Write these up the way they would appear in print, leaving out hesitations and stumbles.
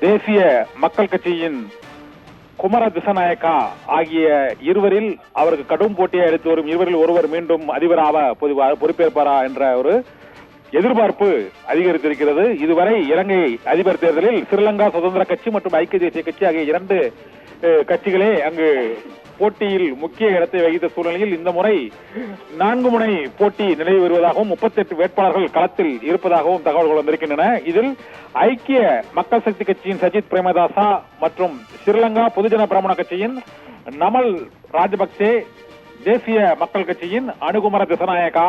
தேசிய மக்கள் கட்சியின் குமர திசாநாயக்கா ஆகிய இருவரில் அவருக்கு கடும் போட்டியை அளித்து வரும் இருவரில் ஒருவர் மீண்டும் அதிபராக பொறுப்பேற்பாரா என்ற ஒரு எதிர்பார்ப்பு அதிகரித்திருக்கிறது. இதுவரை இலங்கை அதிபர் தேர்தலில் ஸ்ரீலங்கா சுதந்திர கட்சி மற்றும் ஐக்கிய தேசிய கட்சி ஆகிய இரண்டு கட்சிகளே அங்கு போட்டியில் முக்கிய இடத்தை வகித்த சூழ்நிலையில் இந்த முறை 4 முனை போட்டி நிலவி வருவதாகவும் 38 வேட்பாளர்கள் களத்தில் இருப்பதாகவும் தகவல்கள் வந்திருக்கின்றன. இதில் ஐக்கிய மக்கள் சக்தி கட்சியின் சஜித் பிரேமதாசா மற்றும் ஸ்ரீலங்கா பொதுஜன பிரமுன கட்சியின் நமல் ராஜபக்சே, தேசிய மக்கள் கட்சியின் அனுகுமர திசாநாயக்கா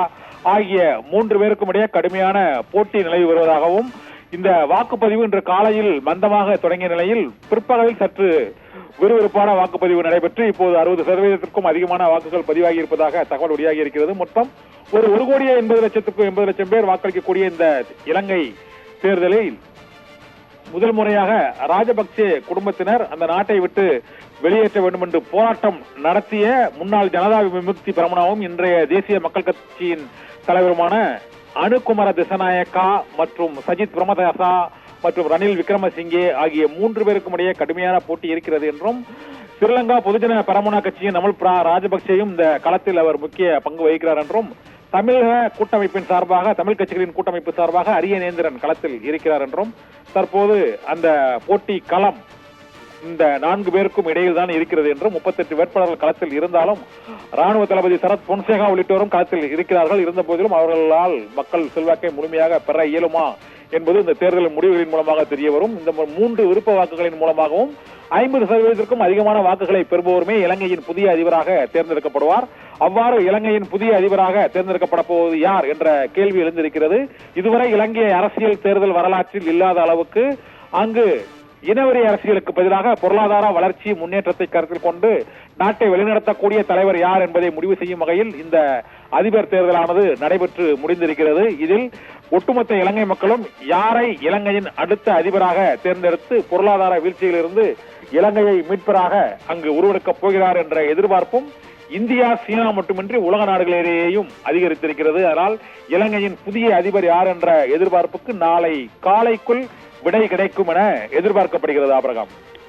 ஆகிய 3 பேருக்கும் இடையே கடுமையான போட்டி நிலவி வருவதாகவும், இந்த வாக்குப்பதிவு இன்று காலையில் மந்தமாக தொடங்கிய நிலையில் பிற்பகலில் சற்று விறுவிறுப்பான வாக்குப்பதிவு நடைபெற்று இப்போது 60% அதிகமான வாக்குகள் பதிவாகி இருப்பதாக தகவல் வெளியாகி இருக்கிறது. மொத்தம் ஒரு 1,80,00,000 பேர் வாக்களிக்கக்கூடிய இந்த இலங்கை தேர்தலில் முதல் முறையாக ராஜபக்சே குடும்பத்தினர் அந்த நாட்டை விட்டு வெளியேற்ற வேண்டும் என்று போராட்டம் நடத்திய முன்னாள் ஜனதா விமுக்தி பிரமுனாவும் இன்றைய தேசிய மக்கள் கட்சியின் தலைவருமான அனுகுமர திசாநாயக்கா மற்றும் சஜித் பிரேமதாசா மற்றும் ரணில் விக்ரமசிங்கே ஆகிய 3 பேருக்கும் இடையே கடுமையான போட்டி இருக்கிறது என்றும், ஸ்ரீலங்கா பொதுஜன பிரமுன கட்சியின் நமல் ராஜபக்சேயும் இந்த களத்தில் அவர் முக்கிய பங்கு வகிக்கிறார் என்றும், தமிழக கூட்டமைப்பின் சார்பாக தமிழ் கட்சிகளின் கூட்டமைப்பு சார்பாக அரியநேந்திரன் களத்தில் இருக்கிறார் என்றும், தற்போது அந்த போட்டி களம் இந்த 4 பேருக்கும் இடையில் தான் இருக்கிறது என்றும், 38 வேட்பாளர்கள் களத்தில் இருந்தாலும் ராணுவ தளபதி சரத் பொன்சேகா உள்ளிட்டோரும் களத்தில் இருக்கிறார்கள். இருந்த போதிலும் அவர்களால் மக்கள் செல்வாக்கை முழுமையாக பெற இயலுமா என்பது இந்த தேர்தல் முடிவுகளின் மூலமாக தெரிய வரும். இந்த 3 விருப்ப வாக்குகளின் மூலமாகவும் 50%க்கும் அதிகமான வாக்குகளை பெறுபவருமே இலங்கையின் புதிய அதிபராக தேர்ந்தெடுக்கப்படுவார். அவ்வாறு இலங்கையின் புதிய அதிபராக தேர்ந்தெடுக்கப்பட போவது யார் என்ற கேள்வி எழுந்திருக்கிறது. இதுவரை இலங்கை அரசியல் தேர்தல் வரலாற்றில் இல்லாத அளவுக்கு அங்கு இனவெறி அரசியலுக்கு பதிலாக பொருளாதார வளர்ச்சி முன்னேற்றத்தை கருத்தில் கொண்டு நாட்டை வழிநடத்தக்கூடிய தலைவர் யார் என்பதை முடிவு செய்யும் வகையில் இந்த அதிபர் தேர்தலானது நடைபெற்று முடிந்திருக்கிறது. இதில் ஒட்டுமொத்த இலங்கை மக்களும் யாரை இலங்கையின் அடுத்த அதிபராக தேர்ந்தெடுத்து பொருளாதார வீழ்ச்சியிலிருந்து இலங்கையை மீட்பராக அங்கு உருவெடுக்கப் போகிறார் என்ற எதிர்பார்ப்பும் இந்தியா, சீனா மட்டுமின்றி உலக நாடுகளிலேயும் அதிகரித்திருக்கிறது. அதனால் இலங்கையின் புதிய அதிபர் யார் என்ற எதிர்பார்ப்புக்கு நாளை காலைக்குள் விடை கிடைக்கும் என எதிர்பார்க்கப்படுகிறது. ஆபிரகாம்.